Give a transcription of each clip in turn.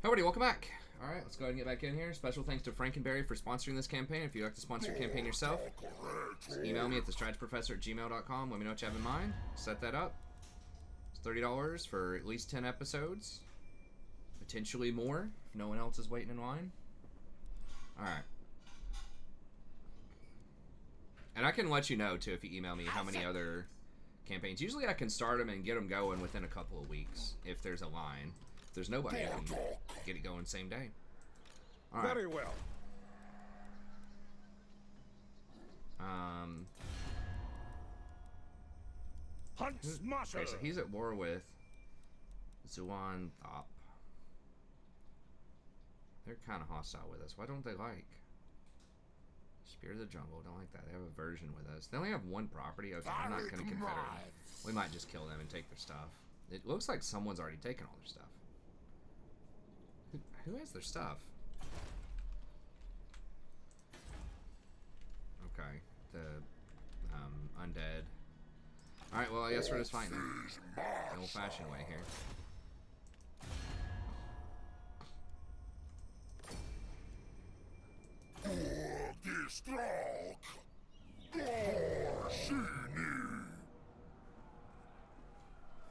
Everybody, welcome back. Alright, let's go ahead and get back in here. Special thanks to Frankenberry for sponsoring this campaign. If you'd like to sponsor your campaign yourself, just email me at thestrategiprofessor@gmail.com. Let me know what you have in mind. Set that up. It's $30 for at least 10 episodes. Potentially more, if no one else is waiting in line. Alright. And I can let you know, too, if you email me how many other campaigns. Usually I can start them and get them going within a couple of weeks, if there's a line. If there's nobody, I can get it going same day. All right. Very well. Hunt Smasher. Okay, so he's at war with Zuan Thop. They're kind of hostile with us. Why don't they like? Spirit of the Jungle, don't like that. They have a version with us. They only have one property. Okay, I'm not going to confederate. We might just kill them and take their stuff. It looks like someone's already taken all their stuff. Who has their stuff? Okay, the undead. Alright, well, I guess we're just fighting them. The old-fashioned way here.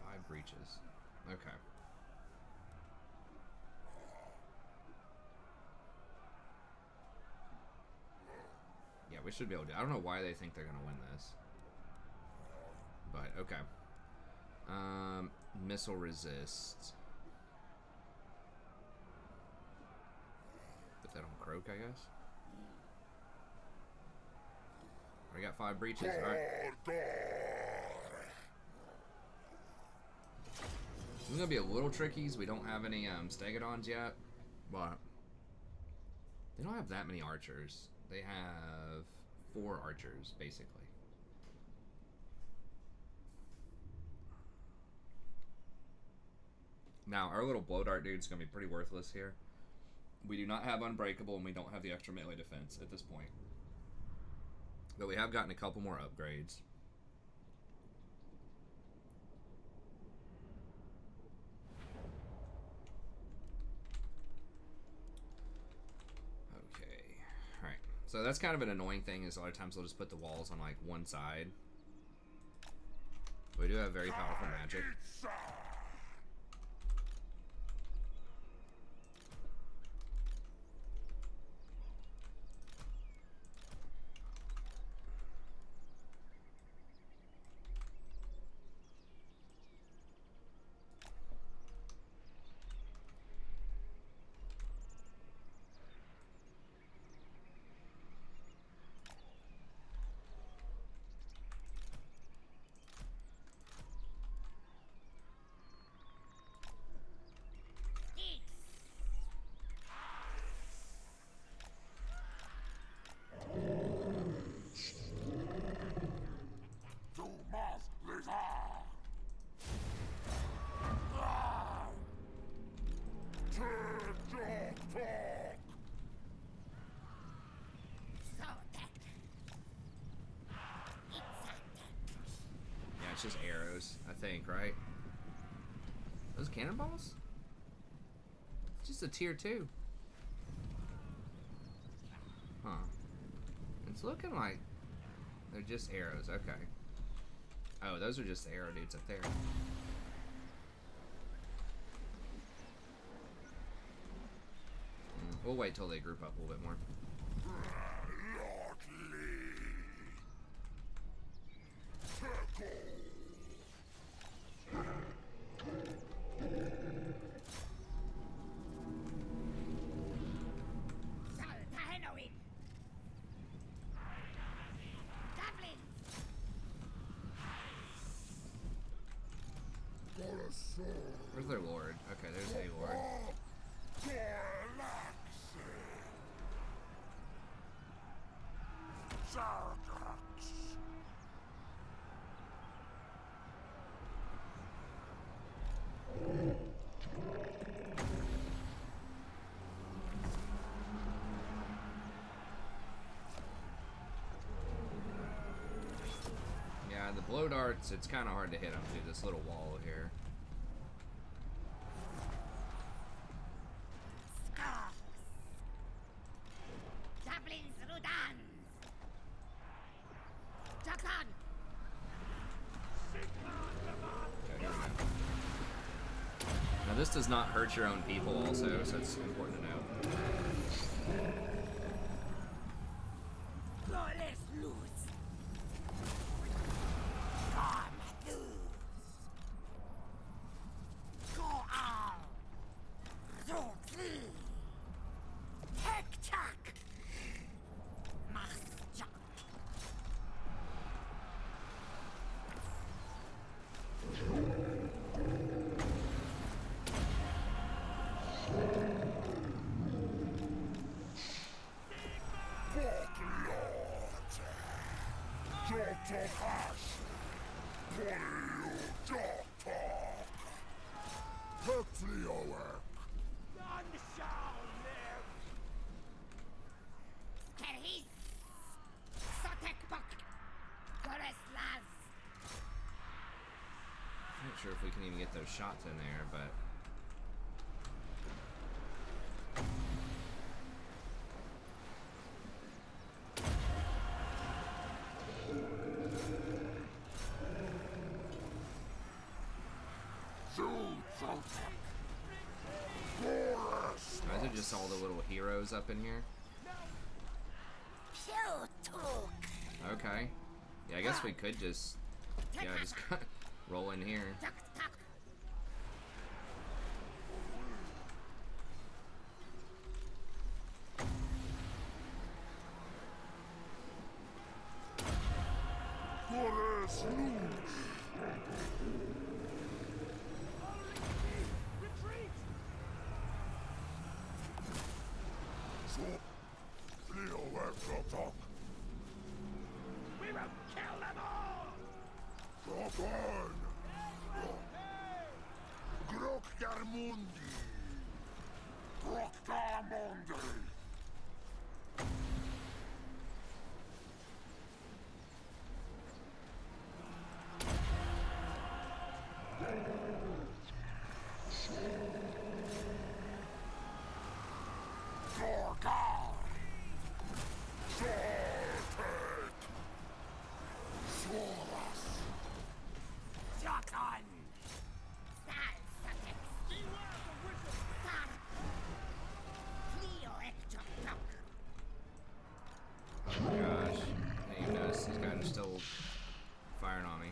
Five breaches. Okay. Yeah, we should be able to. I don't know why they think they're going to win this. But, okay. Missile resist. If they don't croak, I guess. I got 5 breaches. Alright. This is going to be a little tricky, as we don't have any Stegodons yet. But they don't have that many archers. They have 4 archers, basically. Now, our little blow dart dude's going to be pretty worthless here. We do not have Unbreakable, and we don't have the extra melee defense at this point. But we have gotten a couple more upgrades. Okay. Alright. So that's kind of an annoying thing, is a lot of times they'll just put the walls on, like, one side. We do have very powerful magic. It's just arrows, I think, right? Those cannonballs? It's just a tier 2. Huh. It's looking like they're just arrows, okay. Oh, those are just the arrow dudes up there. We'll wait till they group up a little bit more. Where's their lord? Okay, there's a lord. Yeah, the blow darts, it's kind of hard to hit them through this little wall here. this does not hurt your own people also, so it's important to note. Not sure if we can even get those shots in there, but those are just all the little heroes up in here. Okay. Yeah, I guess we could just roll in here. We will kill them all! Oh my gosh. I didn't even notice these guys are still firing on me.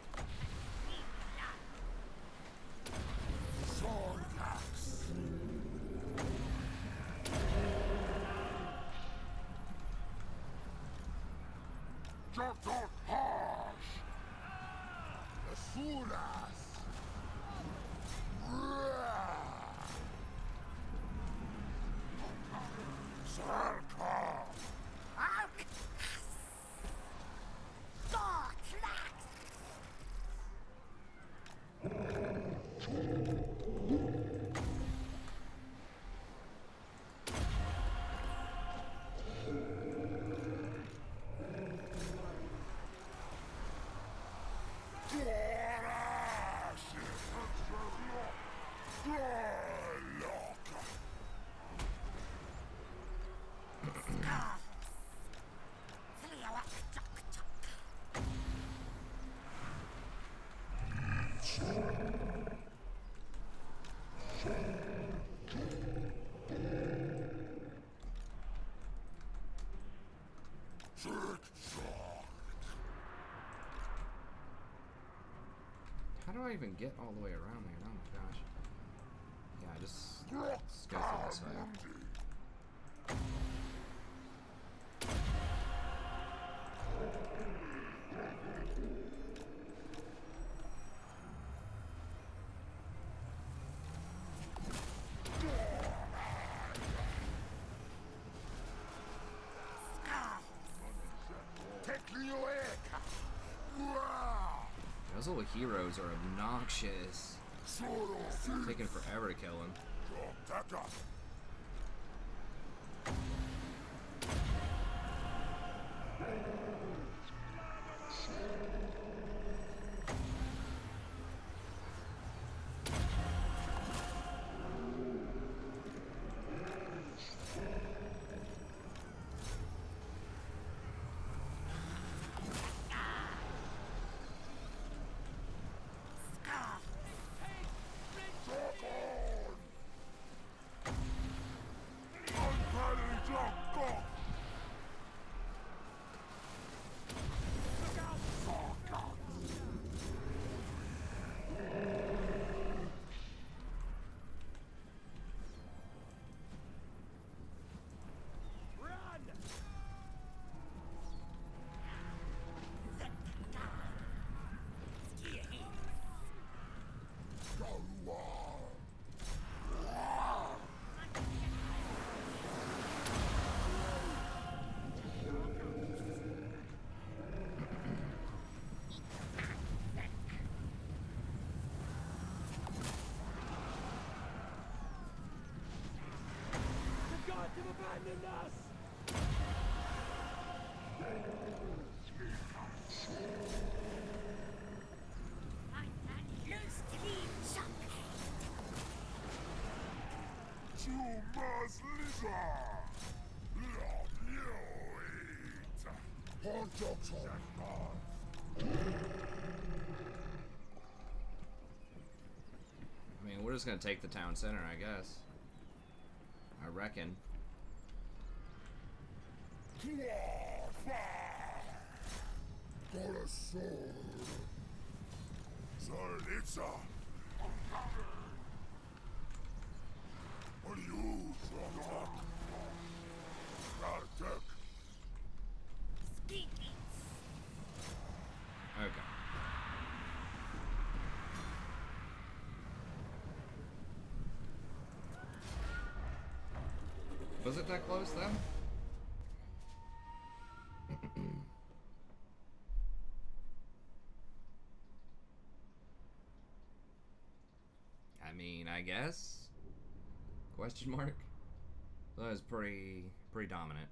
How do I even get all the way around there? Oh my gosh. Yeah, just go through this way. Those little heroes are obnoxious. It's taking forever to kill them. abandoned us! I mean, we're just gonna take the town center, I guess. I reckon. Okay. Was it that close then? I mean, I guess? Question mark? That was pretty dominant.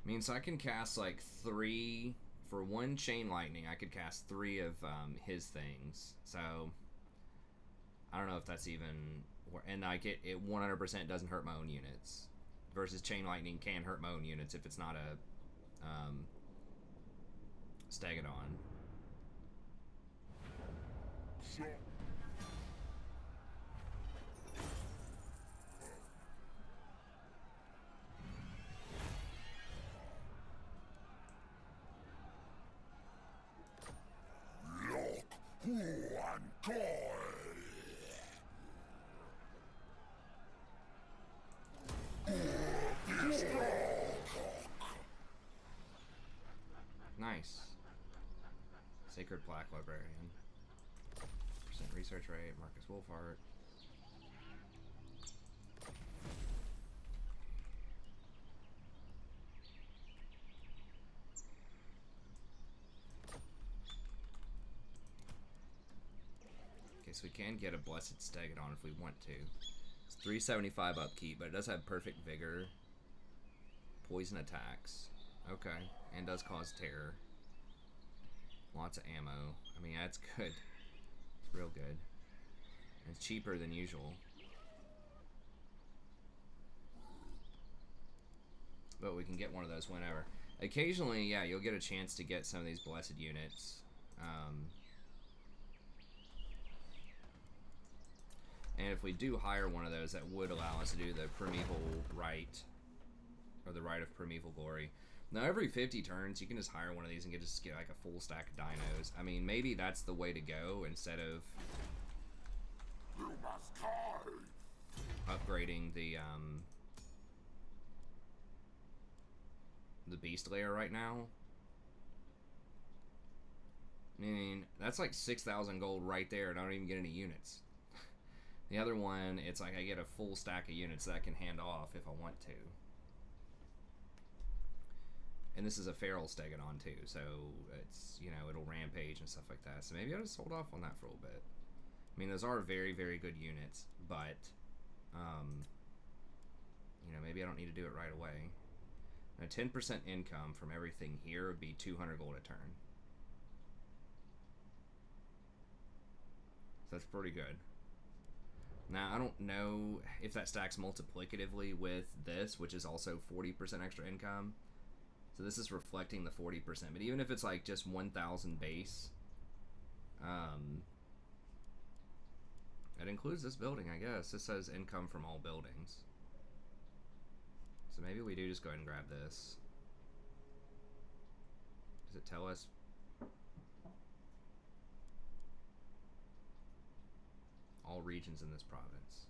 I mean, so I can cast like 3 for 1 chain lightning. I could cast 3 of his things. So I don't know if that's even, and like it 100% doesn't hurt my own units. Versus chain lightning can hurt my own units if it's not a Stegadon. Nice. Sacred Plaque Librarian. Percent research rate, Marcus Wolfhart. Okay, so we can get a Blessed Stegadon if we want to. It's 375 upkeep, but it does have perfect vigor. Poison attacks. Okay. And does cause terror. Lots of ammo. I mean, that's good. It's real good. And it's cheaper than usual. But we can get one of those whenever. Occasionally, yeah, you'll get a chance to get some of these blessed units. And if we do hire one of those, that would allow us to do the Primeval Rite. Or the Rite of Primeval Glory. Now, every 50 turns, you can just hire one of these and just get like a full stack of dinos. I mean, maybe that's the way to go instead of upgrading the Beast Layer right now. I mean, that's like 6,000 gold right there, and I don't even get any units. The other one, it's like I get a full stack of units that I can hand off if I want to. And this is a feral Stegadon too, so it's, you know, it'll rampage and stuff like that. So maybe I'll just hold off on that for a little bit. I mean, those are very, very good units, but, you know, maybe I don't need to do it right away. Now, 10% income from everything here would be 200 gold a turn. So that's pretty good. Now, I don't know if that stacks multiplicatively with this, which is also 40% extra income. So this is reflecting the 40%, but even if it's like just 1,000 base, it includes this building, I guess. This says income from all buildings. So maybe we do just go ahead and grab this. Does it tell us? All regions in this province.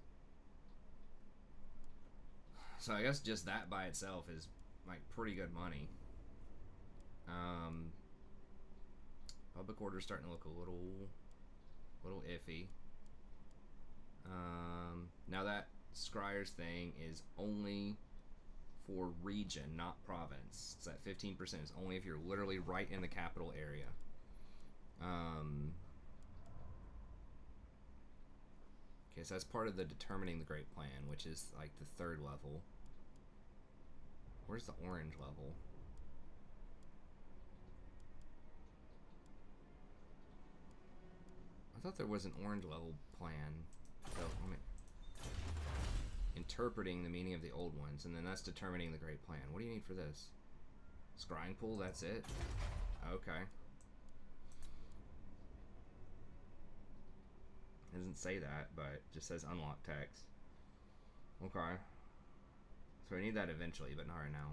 So I guess just that by itself is like pretty good money. Public order's starting to look a little iffy. Now that Scryer's thing is only for region, not province. So that 15% is only if you're literally right in the capital area. so that's part of the determining the great plan, which is like the 3rd level. Where's the orange level? I thought there was an orange level plan. So, interpreting the meaning of the old ones, and then that's determining the great plan. What do you need for this? Scrying pool, that's it? Okay. It doesn't say that, but it just says unlock text. Okay. So we need that eventually, but not right now.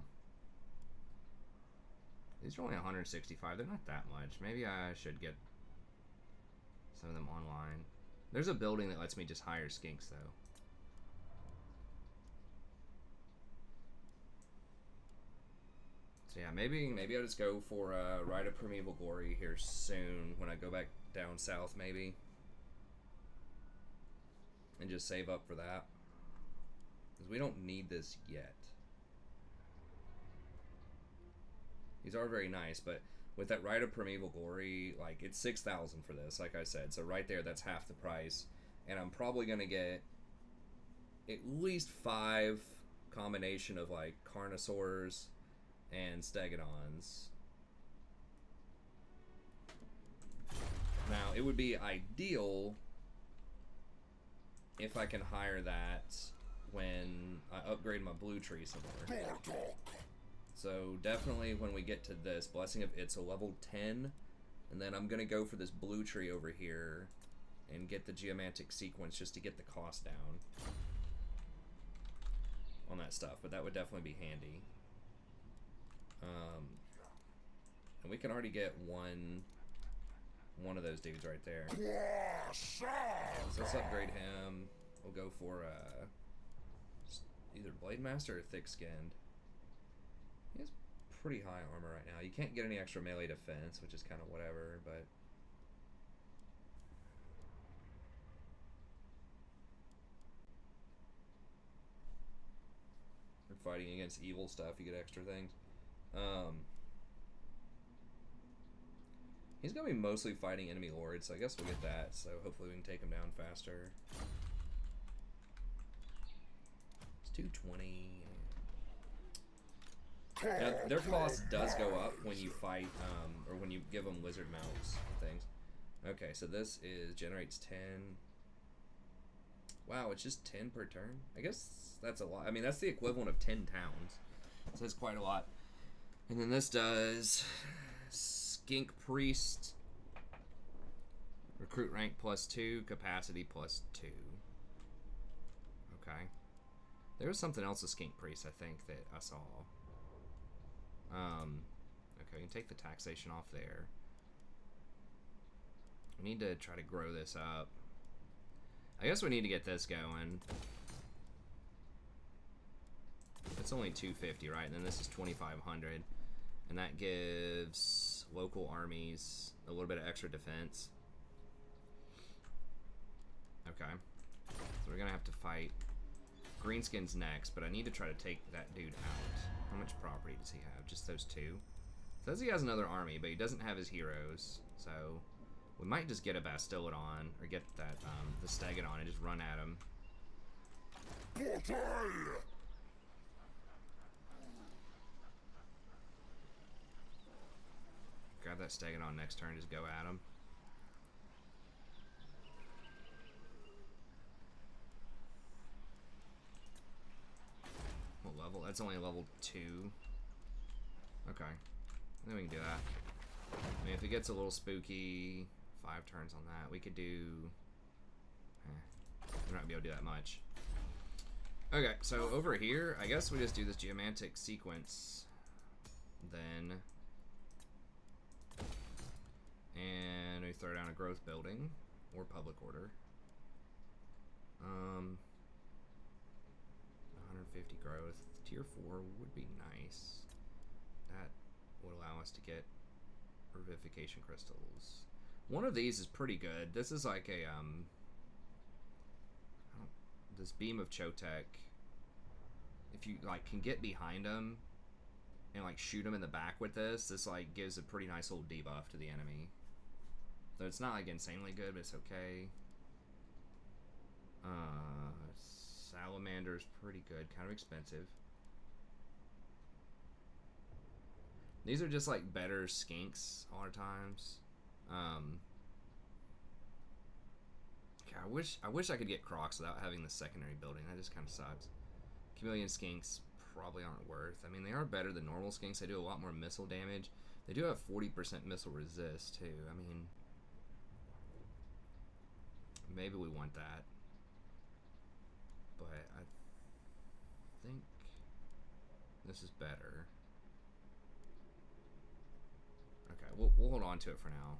These are only 165. They're not that much. Maybe I should get some of them online. There's a building that lets me just hire skinks, though. So yeah, maybe I'll just go for Rite of Primeval Glory here soon when I go back down south, maybe. And just save up for that. Because we don't need this yet. These are very nice, but with that Rite of Primeval Glory, like, it's 6,000 for this, like I said. So right there, that's half the price. And I'm probably going to get at least 5 combination of, like, Carnosaurs and Stegodons. Now, it would be ideal if I can hire that when I upgrade my blue tree some more. So definitely when we get to this, Blessing of It's a level 10, and then I'm gonna go for this blue tree over here and get the geomantic sequence just to get the cost down on that stuff, but that would definitely be handy. And we can already get one of those dudes right there. So let's upgrade him. We'll go for either Blade Master or Thick Skinned. He has pretty high armor right now. You can't get any extra melee defense, which is kind of whatever, but for fighting against evil stuff, you get extra things. He's gonna be mostly fighting enemy lords, so I guess we'll get that. So hopefully we can take him down faster. It's 220. Now, their cost does go up when you fight, or when you give them lizard mounts and things. Okay, so this is generates 10. Wow, it's just 10 per turn? I guess that's a lot. I mean, that's the equivalent of 10 towns. So that's quite a lot. And then this does Skink Priest. Recruit rank +2, capacity +2. Okay. There was something else with Skink Priest, I think, that I saw. Okay, you can take the taxation off there. We need to try to grow this up. I guess we need to get this going. It's only 250, right? And then this is 2,500. And that gives local armies a little bit of extra defense. Okay. So we're gonna have to fight Greenskins next, but I need to try to take that dude out. How much property does he have? Just those 2? Says he has another army, but he doesn't have his heroes, so we might just get a Bastillodon, or get that, the Stegodon and just run at him. Grab that Stegodon next turn, just go at him. What level? That's only level 2. Okay. I think we can do that. I mean, if it gets a little spooky, 5 turns on that, we could do... we're not gonna be able to do that much. Okay, so over here, I guess we just do this geomantic sequence. Then... and we throw down a growth building, or public order. 150 growth. Tier 4 would be nice. That would allow us to get revivification crystals. One of these is pretty good. This is like a this beam of Chotek. If you like can get behind them and like shoot them in the back with this, this like gives a pretty nice little debuff to the enemy. So it's not like insanely good, but it's okay. Salamander's pretty good. Kind of expensive. These are just like better skinks a lot of times. I wish I could get Crocs without having the secondary building. That just kind of sucks. Chameleon skinks probably aren't worth. I mean, they are better than normal skinks. They do a lot more missile damage. They do have 40% missile resist too. I mean, maybe we want that. But I think this is better. Okay, we'll hold on to it for now.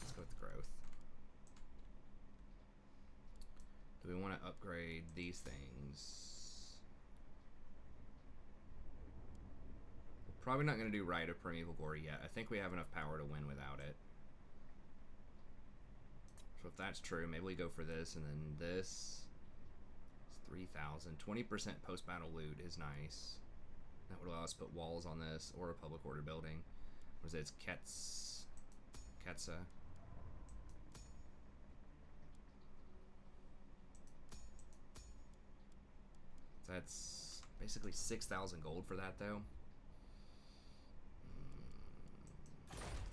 Let's go with the growth. Do we want to upgrade these things? We're probably not going to do Rite of Primeval Gore yet. I think we have enough power to win without it. So if that's true, maybe we go for this, and then this is 3,000. 20% post-battle loot is nice. That would allow us to put walls on this, or a public order building. Or is it? It's Ketsa. That's basically 6,000 gold for that, though.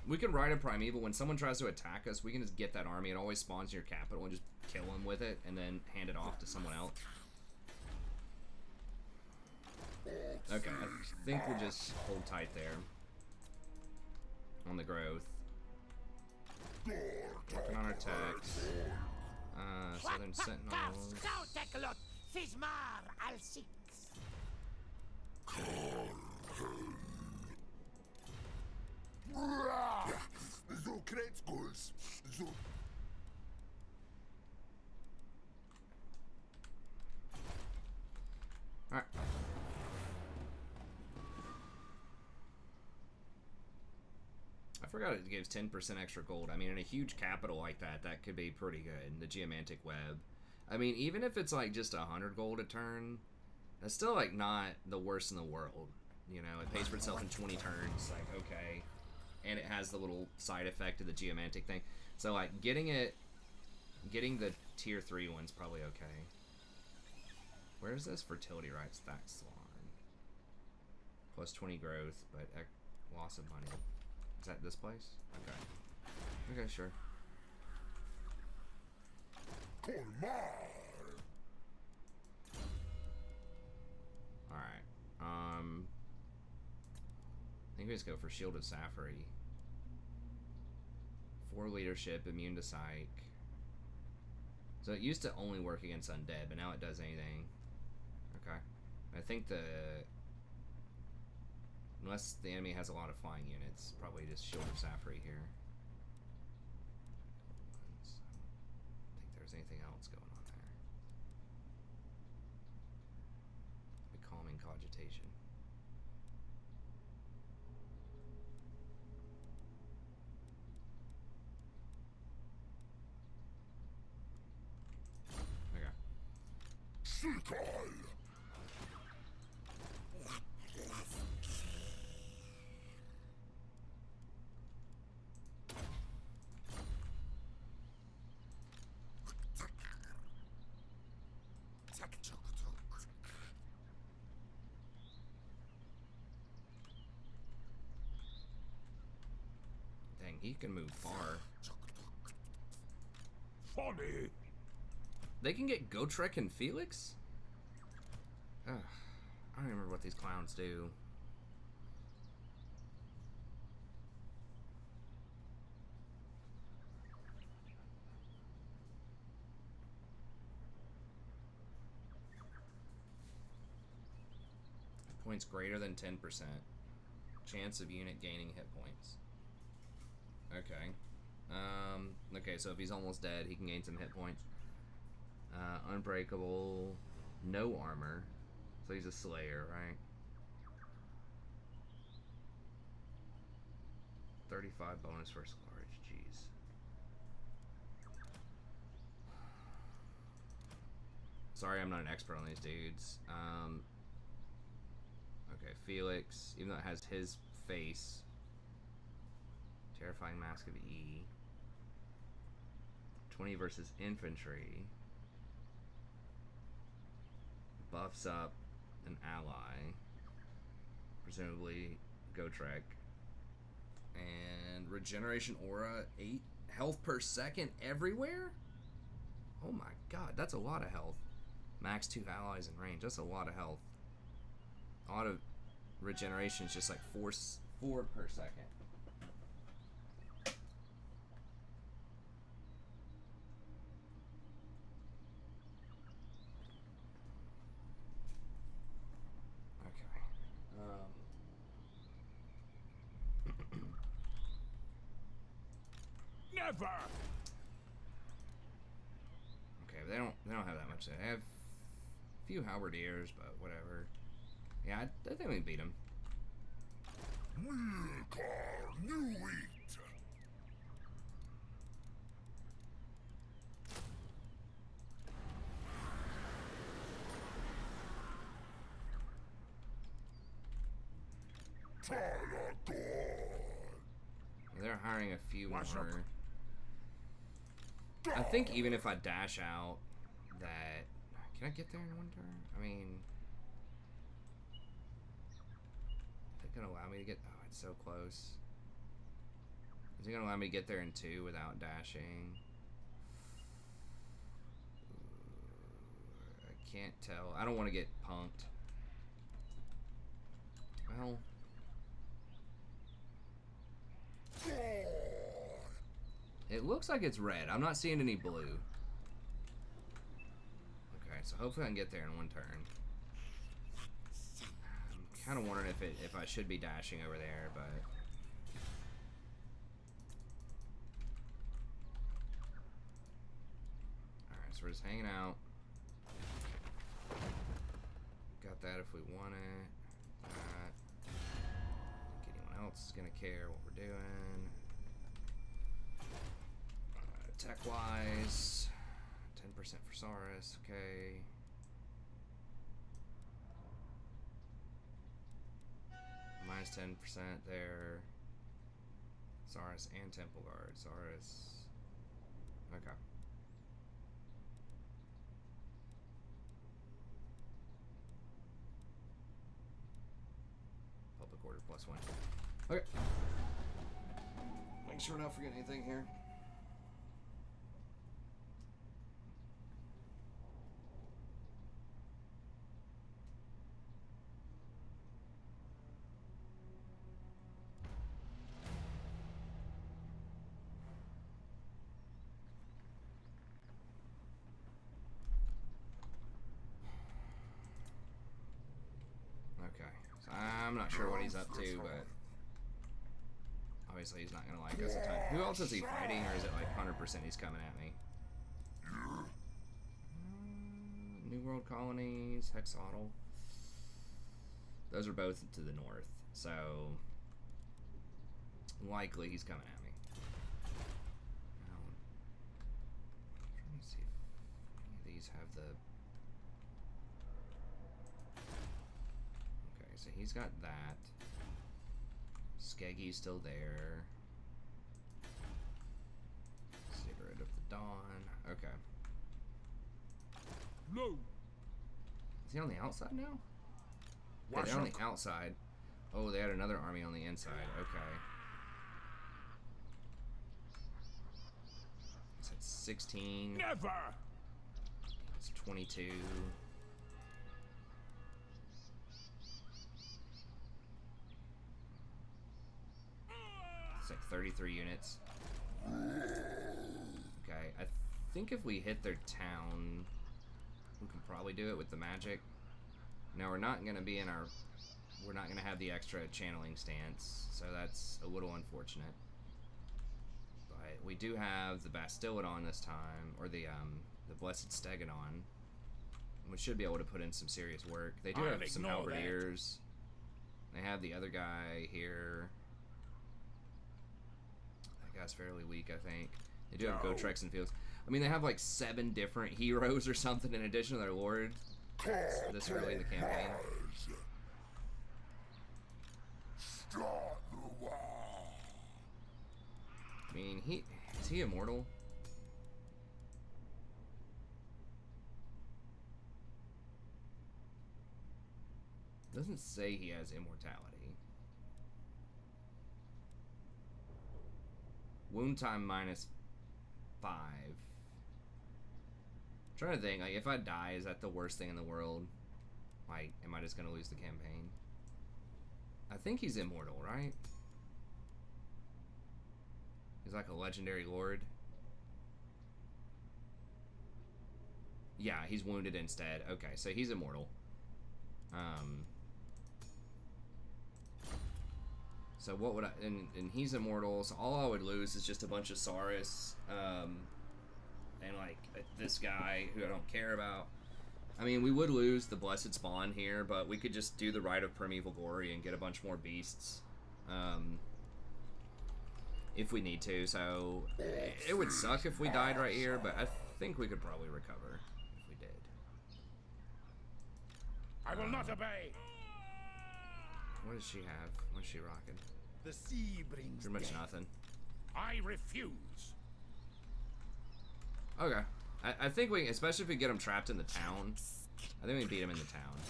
We can ride a Primeval. When someone tries to attack us, we can just get that army. It always spawns in your capital and just kill them with it, and then hand it off to someone else. Okay, I think we'll just hold tight there. On the growth. Working on our attacks. Southern Sentinels. Alright. I forgot it gives 10% extra gold. I mean, in a huge capital like that, that could be pretty good. The Geomantic Web. I mean, even if it's like just 100 gold a turn, that's still like not the worst in the world. You know, it pays for itself in 20 turns. Like, okay. And it has the little side effect of the Geomantic thing. So, like, getting the tier 3 one's probably okay. Where's this? Fertility rights, Thaxlon. Plus 20 growth, but loss of money. Is that this place? Okay. Okay, sure. Alright. I think we just go for Shield of Safari. 4 leadership, immune to psych. So it used to only work against undead, but now it does anything. Okay. I think unless the enemy has a lot of flying units, probably just Shield of Safari here. I don't think there's anything else going on there. Becalming Cogitation. Okay. Dang, he can move far. Funny. They can get Gotrek and Felix? Ugh, I don't remember what these clowns do. Points greater than 10%. Chance of unit gaining hit points. Okay. Okay, so if he's almost dead, he can gain some hit points. Unbreakable. No armor. So he's a slayer, right? 35 bonus first large, jeez. Sorry, I'm not an expert on these dudes. Okay, Felix, even though it has his face. Terrifying Mask of E. 20 versus infantry. Buffs up an ally. Presumably Gor-Rok. And regeneration aura, 8 health per second everywhere? Oh my god, that's a lot of health. Max 2 allies in range, that's a lot of health. Auto regeneration is just like 4 per second. Never. Okay, they don't have that much. They have a few halberdiers, but whatever. Yeah, I think we beat them. We'll call new wheat. They're hiring a few Watch more. up. I think even if I dash out, that can I get there in one turn? I mean, is it gonna allow me to get? Oh, it's so close. Is it gonna allow me to get there in 2 without dashing? I can't tell. I don't want to get punked. Well. It looks like it's red. I'm not seeing any blue. Okay, so hopefully I can get there in one turn. I'm kind of wondering if I should be dashing over there, but alright, so we're just hanging out. Got that if we want it. That. I think anyone else is gonna care what we're doing. Tech wise, 10% for Saurus, okay. Minus 10% there. Saurus and Temple Guard. Saurus. Okay. Public order +1. Okay. Make sure we're not forgetting anything here. I'm not sure what he's up to, but obviously he's not going to like us a ton. Who else is he fighting, or is it like 100% he's coming at me? New World Colonies, Hexotl. Those are both to the north, so likely he's coming at me. I'm trying to see if any of these have the... So he's got that. Skeggy's still there. Cigarette of the Dawn. Okay. No. Is he on the outside now? Yeah, they're on the outside. Oh, they had another army on the inside. Okay. It's at 16. Never. It's 22. Like 33 units. Okay, I think if we hit their town, we can probably do it with the magic. Now we're not going to be in our... We're not going to have the extra channeling stance, so that's a little unfortunate. But we do have the Bastillodon this time, or the Blessed Stegodon, which should be able to put in some serious work. They do have some halberdiers. They have the other guy here. Guy's fairly weak, I think. They do have Gor-Roks and fields. I mean, they have like 7 different heroes or something in addition to their lord this early in the campaign. I mean, is he immortal? Doesn't say he has immortality. Wound time -5. I'm trying to think, like, if I die, is that the worst thing in the world? Like, am I just gonna lose the campaign? I think he's immortal, right? He's like a legendary lord. Yeah, he's wounded instead. Okay, so he's immortal. So what would I... And he's immortal, so all I would lose is just a bunch of Saurus. And, like, this guy who I don't care about. I mean, we would lose the Blessed Spawn here, but we could just do the Rite of Primeval Glory and get a bunch more beasts. If we need to, so... It would suck if we died right here, but I think we could probably recover if we did. I will not obey. What does she have? What is she rocking? The sea brings Pretty much death. nothing. I refuse. Okay. I think we, especially if we get him trapped in the town, I think we can beat him in the town.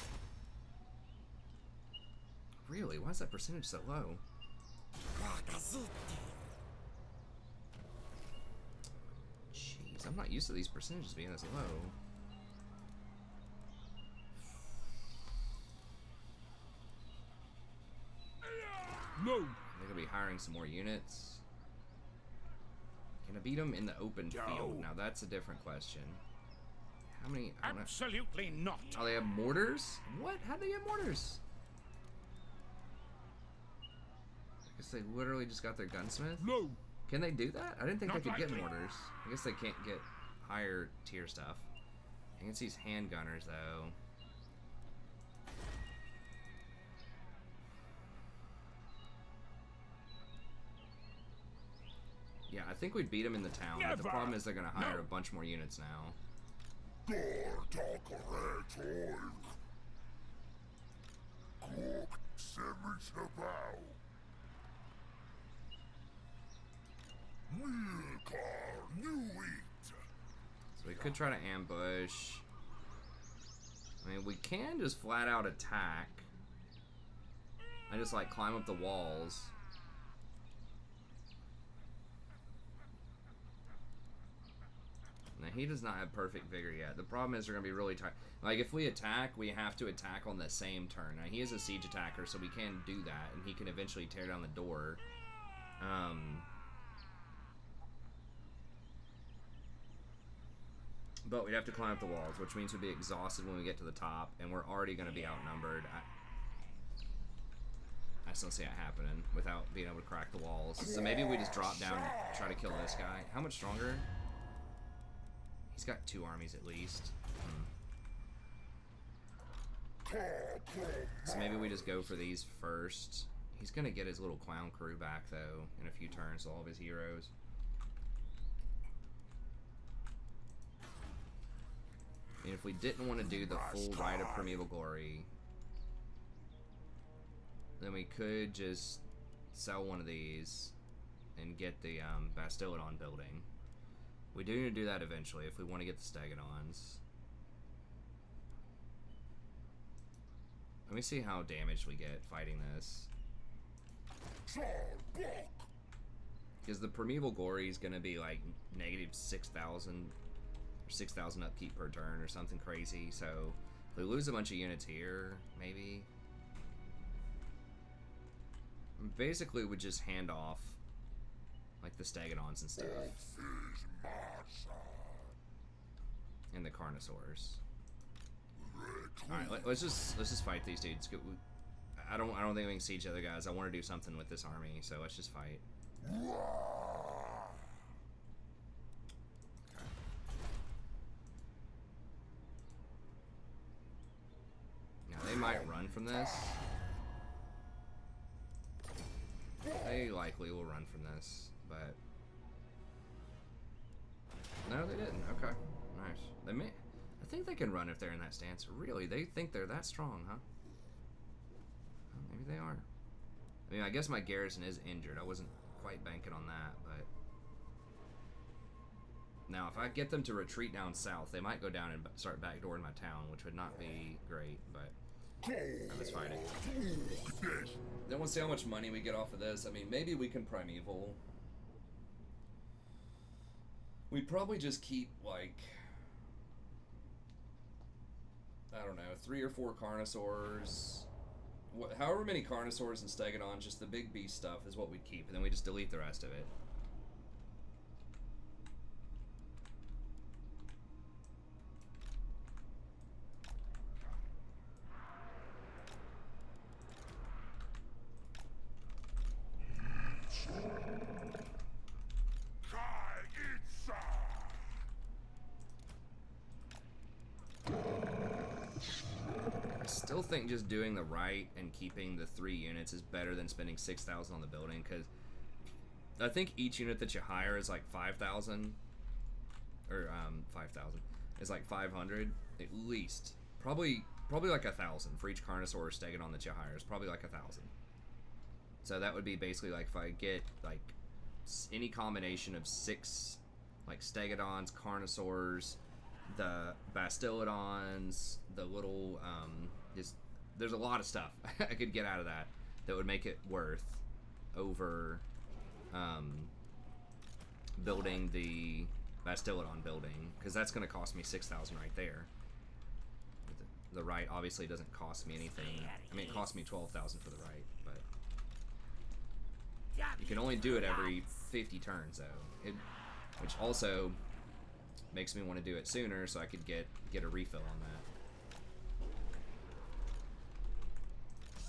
Really? Why is that percentage so low? Jeez, I'm not used to these percentages being this low. No. They're gonna be hiring some more units. Can I beat them in the open field? Now that's a different question. How many? Absolutely not. Oh, they have mortars? What? How do they get mortars? I guess they literally just got their gunsmith. No. Can they do that? I didn't think Not they could get likely. mortars. I guess they can't get higher tier stuff. I can see these handgunners though. Yeah, I think we'd beat them in the town, but the Never. problem is they're gonna hire No. a bunch more units now. So we could try to ambush. I mean, we can just flat out attack. I just like climb up the walls. Now he does not have perfect vigor yet. The problem is they're gonna be really tight. Like if we attack, we have to attack on the same turn. Now he is a siege attacker, so we can do that, and he can eventually tear down the door. But we'd have to climb up the walls, which means we'd be exhausted when we get to the top, and we're already gonna be outnumbered. I just don't see it happening without being able to crack the walls. So maybe we just drop down and try to kill this guy. How much stronger? He's got 2 armies at least. So maybe we just go for these first. He's gonna get his little clown crew back though in a few turns, all of his heroes. I mean, if we didn't want to do the full Rite of Primeval Glory, then we could just sell one of these and get the Bastillodon building. We do need to do that eventually if we want to get the Stegodons. Let me see how damaged we get fighting this. Because the Primeval Glory is going to be like negative 6,000 or 6,000 upkeep per turn or something crazy. So if we lose a bunch of units here, maybe. Basically, we just hand off like the Stegodons and stuff. And the Carnosaurs. Alright, let's just fight these dudes. I don't think we can see each other, guys. I want to do something with this army, so let's just fight. Okay. Now they might run from this. They likely will run from this, but no, they didn't. Okay, nice. They may. I think they can run if they're in that stance. Really, they think they're that strong, huh? Well, maybe they are. I mean, I guess my garrison is injured. I wasn't quite banking on that, but now if I get them to retreat down south, they might go down and start backdooring my town, which would not be great. But Let's find it. Then we'll see how much money we get off of this. I mean, maybe we can primeval. We'd probably just keep, like, I don't know, 3 or 4 Carnosaurs. However many Carnosaurs and Stegodons, just the big beast stuff is what we'd keep, and then we just delete the rest of it. I still think just doing the right and keeping the 3 units is better than spending 6,000 on the building, because I think each unit that you hire is like 5,000, or 5,000 is like 500 at least. Probably like 1,000 for each Carnosaur or Stegodon that you hire is probably like 1,000. So that would be basically like if I get like any combination of 6 like Stegodons, Carnosaurs, the Bastillodons, the little there's a lot of stuff I could get out of that would make it worth over building the Bastillodon building, because that's going to cost me 6,000 right there. The right obviously doesn't cost me anything. I mean, it cost me 12,000 for the right, but you can only do it every 50 turns though, which also makes me want to do it sooner so I could get a refill on that.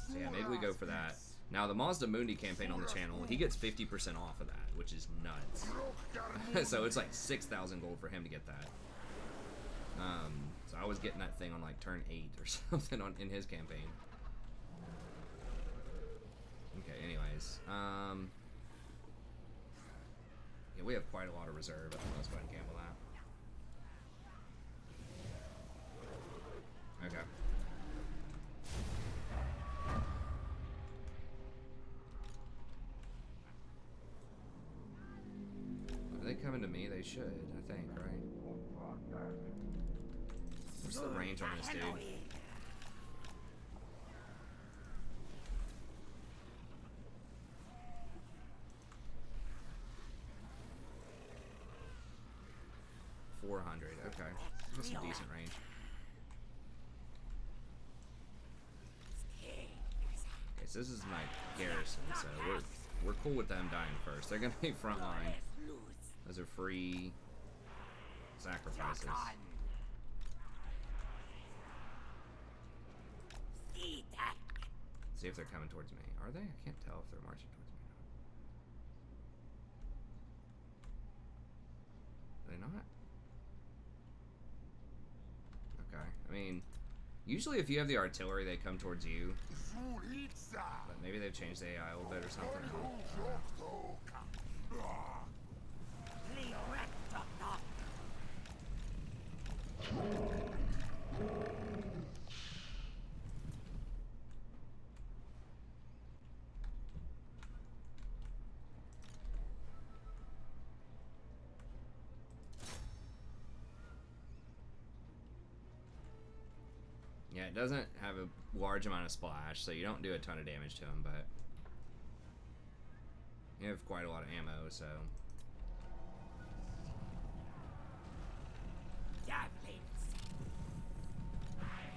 So yeah, maybe we go for that. Now the Mazda Mundi campaign on the channel, he gets 50% off of that, which is nuts. So it's like 6,000 gold for him to get that. So I was getting that thing on like turn 8 or something in his campaign. Okay, anyways. Yeah, we have quite a lot of reserve. I think let's go ahead and gamble that. Okay. Are they coming to me? They should, I think, right? What's the range on this dude? $400. Okay, that's some decent range. Okay, so this is my garrison, so we're cool with them dying first. They're gonna be frontline. Those are free sacrifices. See if they're coming towards me. Are they? I can't tell if they're marching towards me or not. Are they not? Okay. I mean, usually if you have the artillery, they come towards you. But maybe they've changed the AI a little bit or something. Yeah, it doesn't have a large amount of splash, so you don't do a ton of damage to him, but you have quite a lot of ammo, so.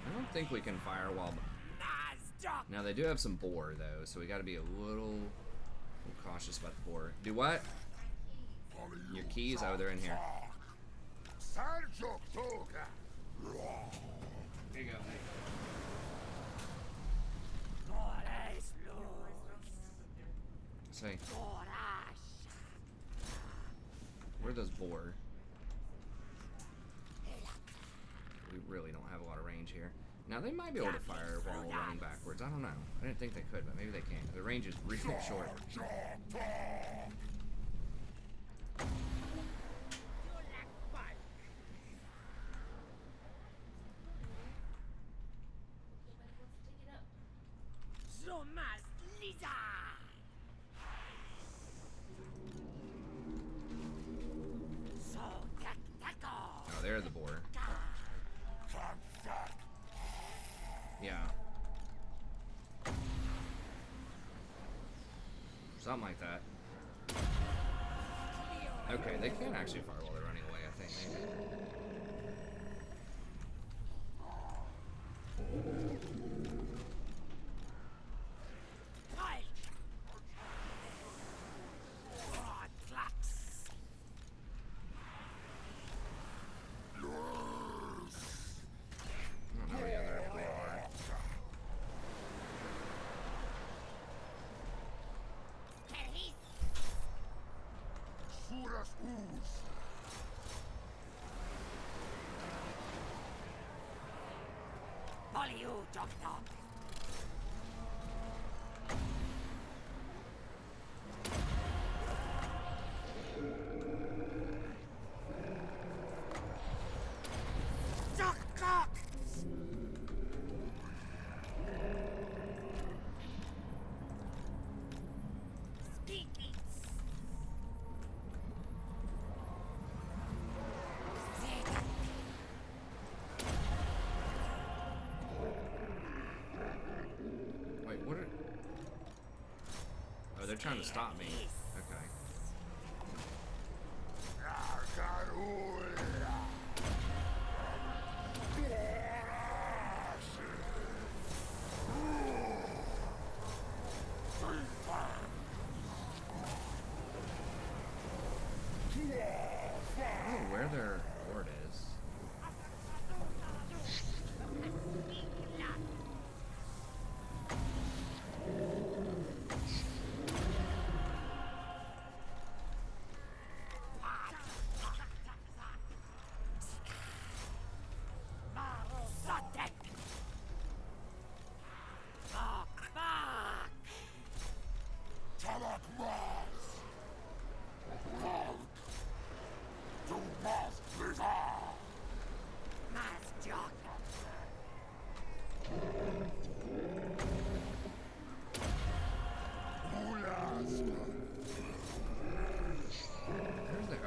I don't think we can fire while. Now they do have some boar though, so we got to be a little cautious about the boar. Do what? Your keys? Oh, they're in here. Here you go. Say, where are those boar? We really don't have a lot of range here. Now they might be able to fire while running backwards. I don't know. I didn't think they could, but maybe they can. The range is really short. Oh, there's the boar. Yeah. Something like that. Okay, they can actually fire while they're running away, I think, maybe. Wait, what are... Oh, they're trying to stop me. Okay. I don't know where their horde is.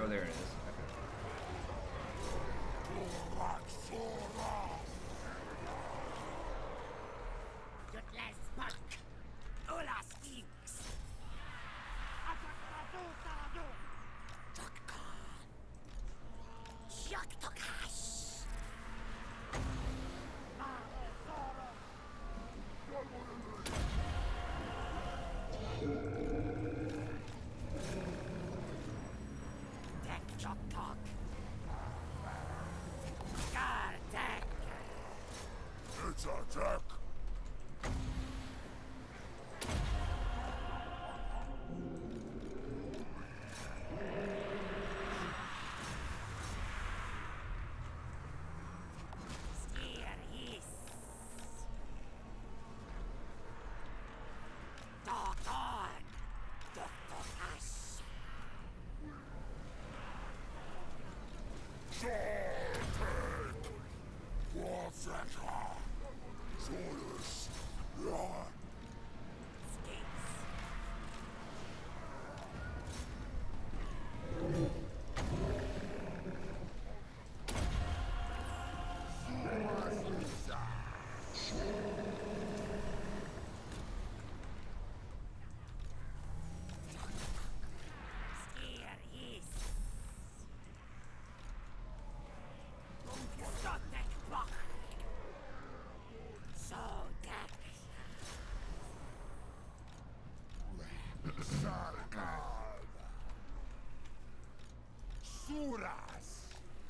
Oh, there it is. Attack!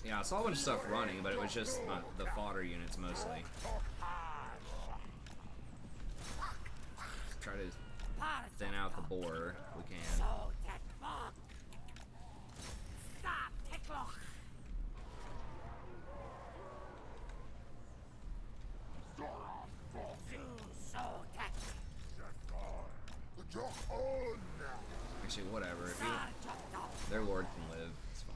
Yeah, I saw a bunch of stuff running, but it was just the fodder units mostly. Try to thin out the boar if we can. Actually, whatever. If their lord can live, it's fine.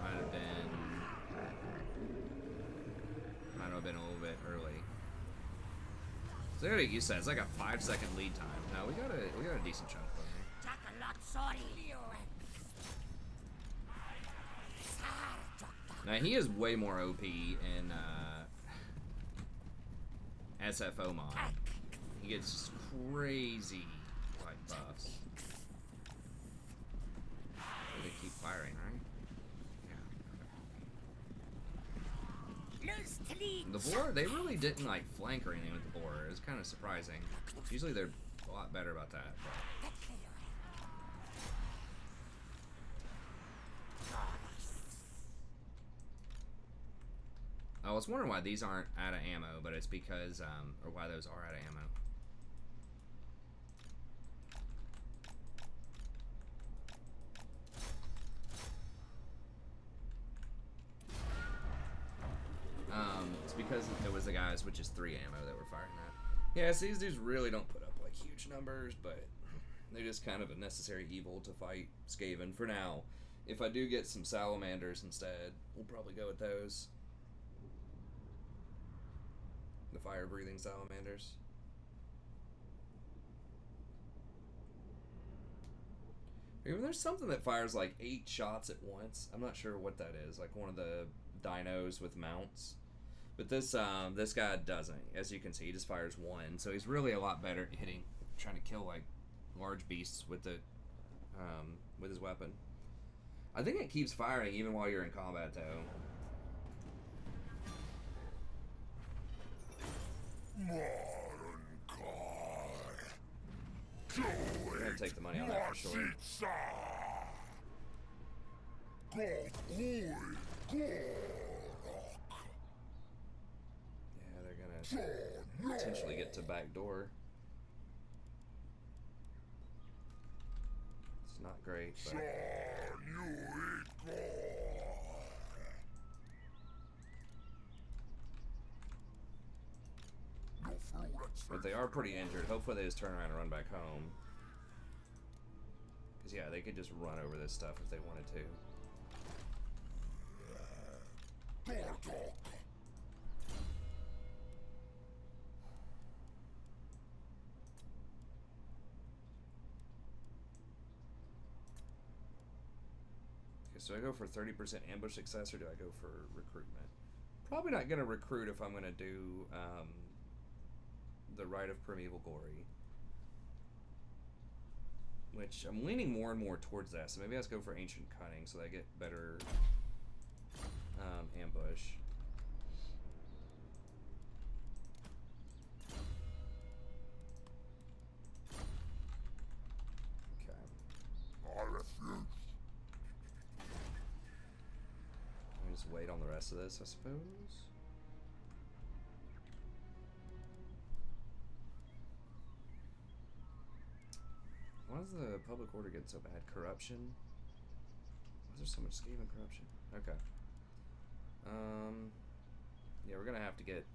Might have been a little bit early. So I gotta get used to that. It's like a 5-second lead time. No, we got a decent chunk of it. Now he is way more OP in SFO mod. He gets just crazy like buffs. They keep firing, right? Yeah. The boar, they really didn't like flank or anything with the boar. It's kind of surprising. Usually they're a lot better about that. But. I was wondering why these aren't out of ammo, but it's because, or why those are out of ammo. It's because it was the guys with just 3 ammo that were firing that. Yeah, so these dudes really don't put up like huge numbers, but they're just kind of a necessary evil to fight Skaven for now. If I do get some salamanders instead, we'll probably go with those. The fire-breathing salamanders. Even there's something that fires like 8 shots at once. I'm not sure what that is. Like one of the dinos with mounts. But this this guy doesn't. As you can see, he just fires 1. So he's really a lot better at hitting, trying to kill like large beasts with the with his weapon. I think it keeps firing even while you're in combat though. We're gonna take the money on that for sure. Yeah, they're gonna potentially get to back door. It's not great, but they are pretty injured. Hopefully they just turn around and run back home. Because yeah, they could just run over this stuff if they wanted to. Okay, so I go for 30% ambush success, or do I go for recruitment? Probably not going to recruit if I'm going to do the Rite of Primeval Glory. Which I'm leaning more and more towards that, so maybe let's go for Ancient Cunning so that I get better ambush. Okay. I refuse. I'll just wait on the rest of this, I suppose. Why does the public order get so bad? Corruption? Why is there so much Skaven corruption? Okay. Yeah, we're gonna have to get...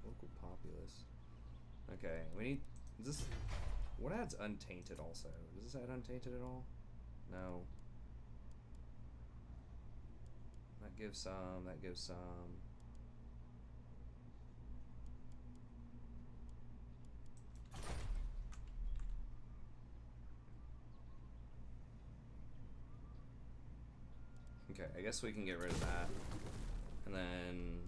Local populace. Okay, we need... Is this... What adds Untainted also? Does this add Untainted at all? No. That gives some, that gives some... Okay, I guess we can get rid of that. And then...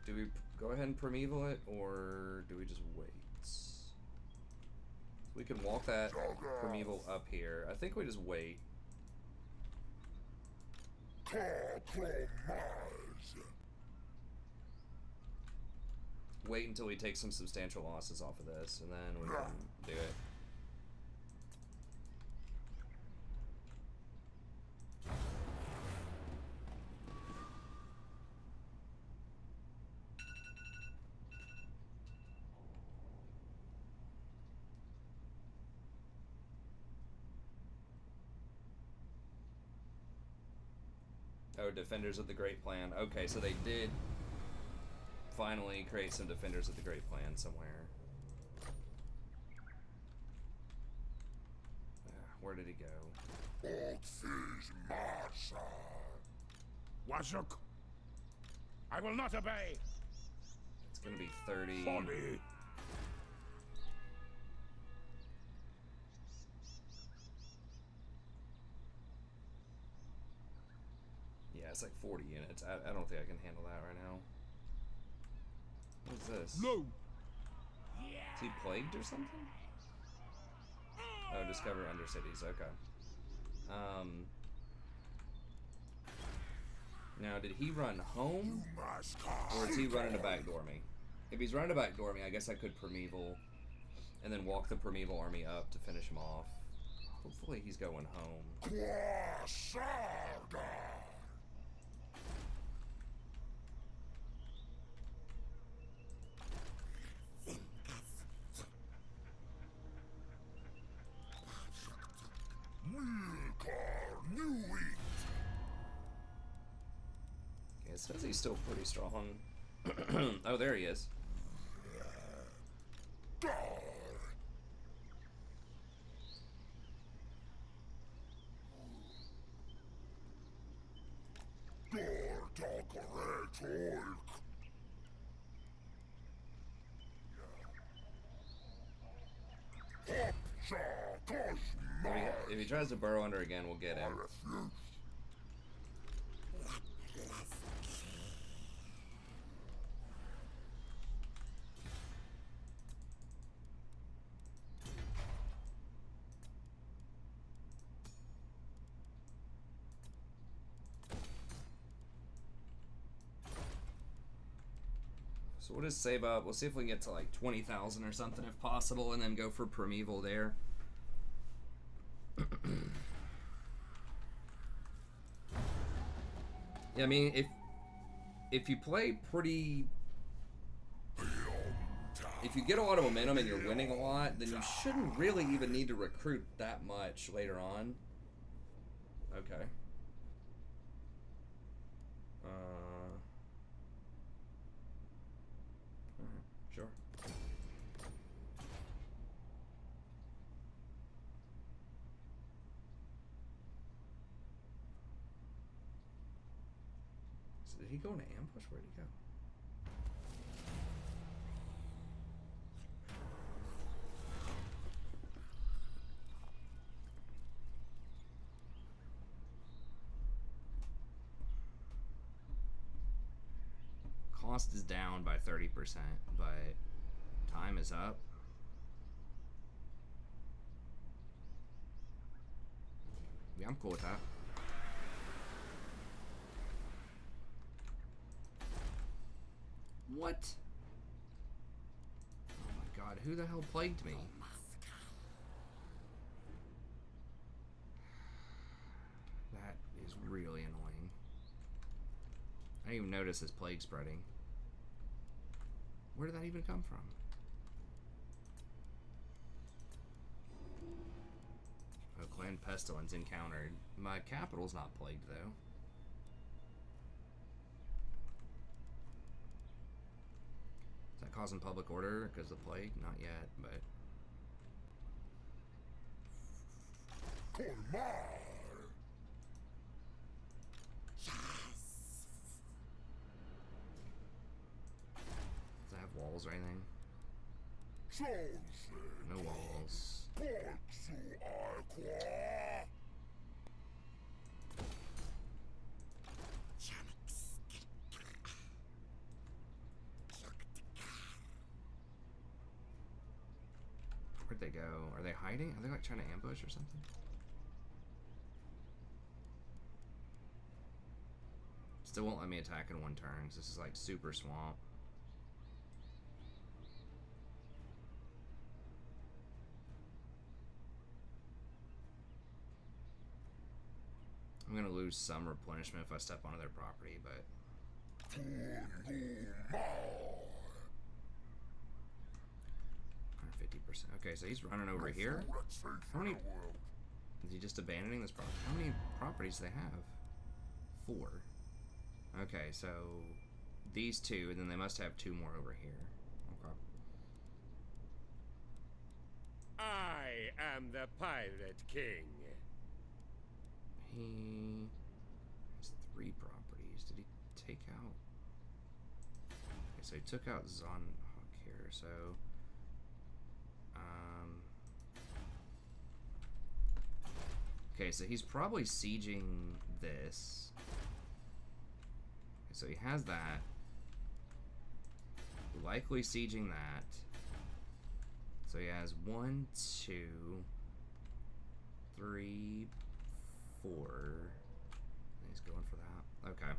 Do we go ahead and Primeval it, or do we just wait? We can walk that Primeval up here. I think we just wait. Wait until we take some substantial losses off of this, and then we can do it. Oh, Defenders of the Great Plan. Okay, so they did finally create some Defenders of the Great Plan somewhere. Where did he go? Wazuk, I will not obey. It's gonna be 30. That's like 40 units. I don't think I can handle that right now. What is this? No. Is he plagued or something? Oh, discover Undercities. Okay. Now, did he run home? Or is he running to backdoor me? If he's running to backdoor me, I guess I could Primeval and then walk the Primeval army up to finish him off. Hopefully he's going home. Okay, it says he's still pretty strong. Oh, there he is. If he tries to burrow under again, we'll get him. So we'll just save up. We'll see if we can get to like 20,000 or something if possible, and then go for Primeval there. Yeah, I mean, if you play pretty... If you get a lot of momentum and you're winning a lot, then you shouldn't really even need to recruit that much later on. Okay. Sure. So did he go into ambush? Where'd he go? Cost is down by 30%, but time is up. Yeah, I'm cool with that. What? Oh my god, who the hell plagued me? That is really annoying. I didn't even notice this plague spreading. Where did that even come from? Oh, Clan Pestilence encountered. My capital's not plagued, though. Is that causing public order because of the plague? Not yet, but... Does it have walls or anything? No walls. Where'd they go? Are they hiding? Are they like trying to ambush or something? Still won't let me attack in one turn because this is like super swamp. I'm gonna lose some replenishment if I step onto their property, but 50%. Okay, so he's running over here. How many? Is he just abandoning this property? How many properties do they have? 4. Okay, so these 2, and then they must have 2 more over here. Okay. I am the Pirate King. He has 3 properties. Did he take out? Okay, so he took out Zonhawk here. So, okay, so he's probably sieging this. So he has that. Likely sieging that. So he has 1, 2, 3, 4. He's going for that. Okay.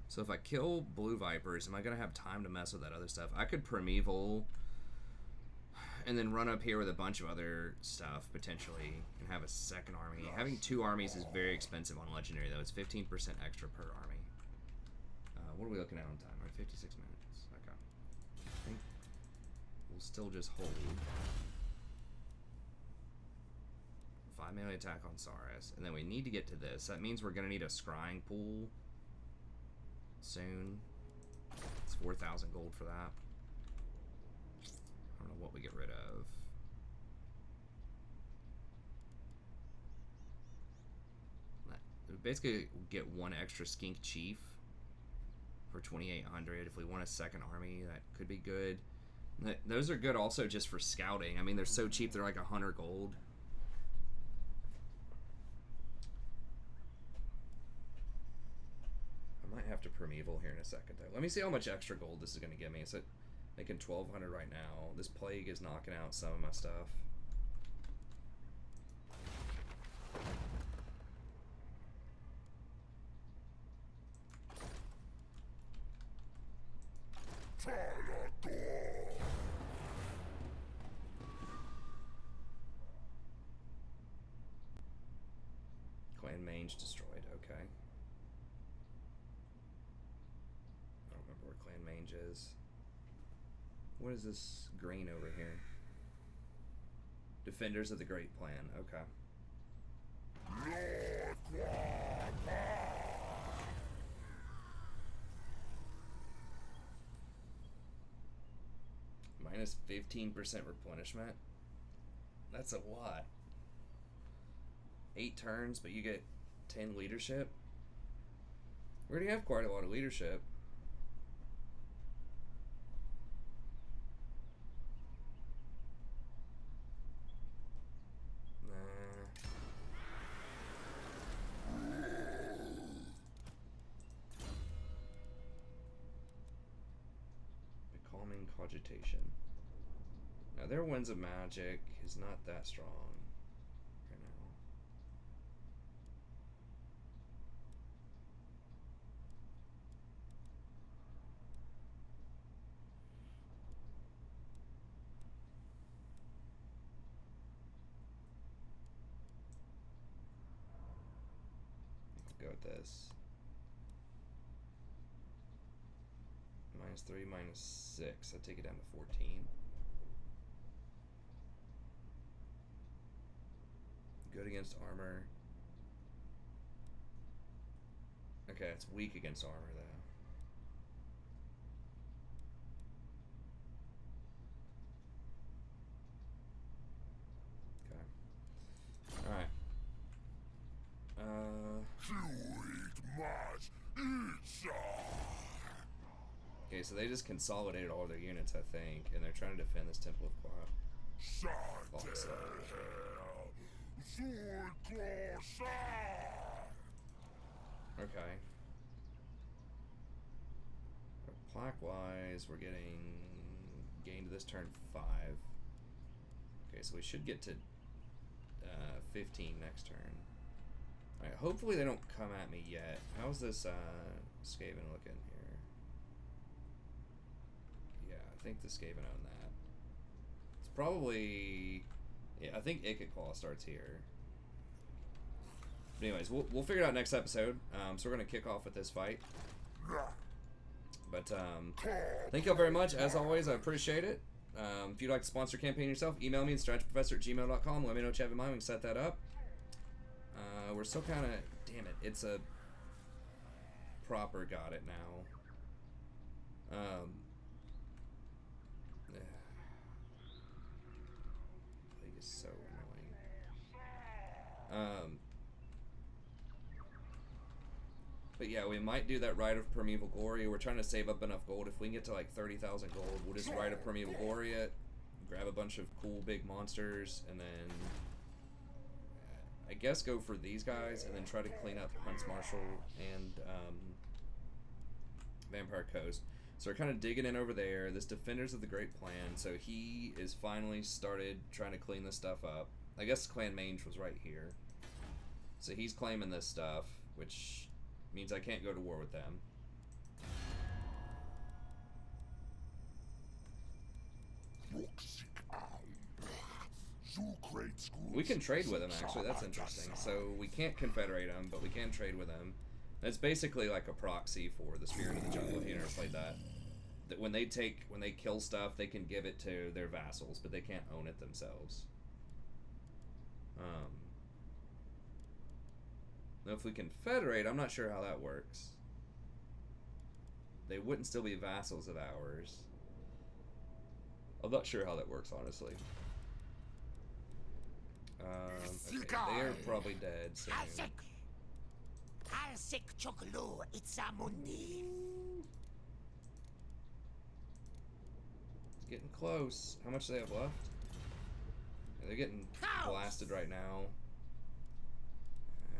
So if I kill blue vipers, am I gonna have time to mess with that other stuff? I could primeval and then run up here with a bunch of other stuff potentially and have a second army. Having 2 armies is very expensive on legendary though. It's 15% extra per army. What are we looking at on time? We're at 56 minutes. Okay. I think we'll still just hold. 5 melee attack on Saurus, and then we need to get to this. That means we're gonna need a scrying pool soon. It's 4,000 gold for that. I don't know what we get rid of. We basically get 1 extra skink chief for 2,800. If we want a second army, that could be good. Those are good also just for scouting. I mean, they're so cheap, they're like 100 gold. I might have to primeval here in a second though. Let me see how much extra gold this is going to give me. It's at making 1,200 right now. This plague is knocking out some of my stuff. Clan mange destroyed, okay. I don't remember where Clan mange is. What is this green over here? Defenders of the Great Plan, okay. Minus 15% replenishment. That's a lot. 8 turns, but you get 10 leadership. We already have quite a lot of leadership. Becalming cogitation. Now their winds of magic is not that strong right now. Let's go with this. -3, -6. I take it down to 14. Good against armor. Okay, it's weak against armor though. Okay. Alright. Okay, so they just consolidated all their units, I think, and they're trying to defend this Temple of Cloud. Okay. Plaque-wise, we're getting gained this turn 5. Okay, so we should get to 15 next turn. Alright, hopefully they don't come at me yet. How's this Skaven looking here? Yeah, I think the Skaven own that. It's probably... Yeah, I think Ikit starts here. But anyways, we'll figure it out next episode. So we're going to kick off with this fight. But thank y'all very much. As always, I appreciate it. If you'd like to sponsor a campaign yourself, email me at strategyprofessor@gmail.com. Let me know what you have in mind. We can set that up. We're still kind of... Damn it. It's a... Proper got it now. Plague is so annoying. But yeah, we might do that Rite of Primeval Glory. We're trying to save up enough gold. If we can get to like 30,000 gold, we'll just Rite of Primeval Glory it, grab a bunch of cool big monsters, and then I guess go for these guys and then try to clean up Hunts Marshal and Vampire Coast. So we're kind of digging in over there. This Defenders of the Great Plan. So he is finally started trying to clean this stuff up. I guess Clan Mange was right here. So he's claiming this stuff, which means I can't go to war with them. We can trade with them, actually. That's interesting. So we can't confederate them, but we can trade with them. It's basically like a proxy for the Spirit of the Jungle. If you never played that. That when they kill stuff, they can give it to their vassals, but they can't own it themselves. Now if we confederate, I'm not sure how that works. They wouldn't still be vassals of ours. I'm not sure how that works, honestly. Okay, they are probably dead soon. It's getting close. How much do they have left? Yeah, they're getting blasted right now.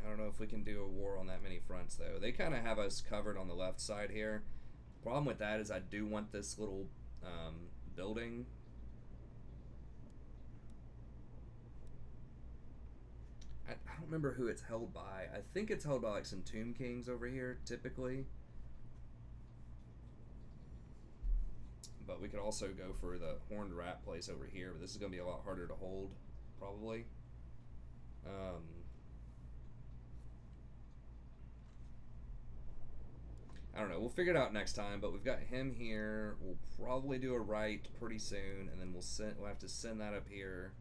I don't know if we can do a war on that many fronts, though. They kind of have us covered on the left side here. Problem with that is I do want this little building. I don't remember who it's held by. I think it's held by like some Tomb Kings over here, typically. But we could also go for the Horned Rat place over here, but this is going to be a lot harder to hold, probably. I don't know. We'll figure it out next time, but we've got him here. We'll probably do a right pretty soon, and then we'll have to send that up here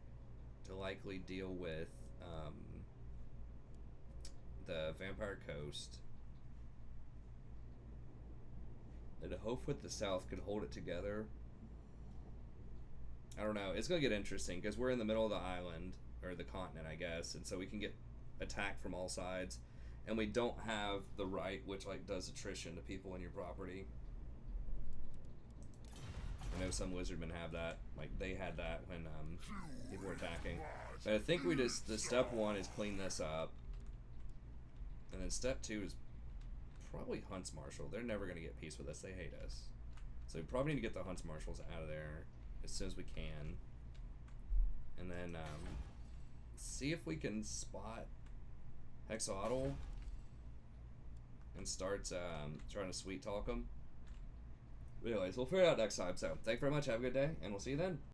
to likely deal with the Vampire Coast. And I hope with the South could hold it together. I don't know. It's going to get interesting because we're in the middle of the island, or the continent, I guess, and so we can get attacked from all sides. And we don't have the right, which like does attrition to people in your property. I know some Lizardmen have that. Like they had that when people were attacking. But I think we just, the step one is clean this up. And then step two is probably Hunts Marshal. They're never going to get peace with us. They hate us. So we probably need to get the Hunts Marshals out of there as soon as we can. And then see if we can spot Hexaodal and start trying to sweet talk them. Anyways, we'll figure it out next time. So thank you very much. Have a good day, and we'll see you then.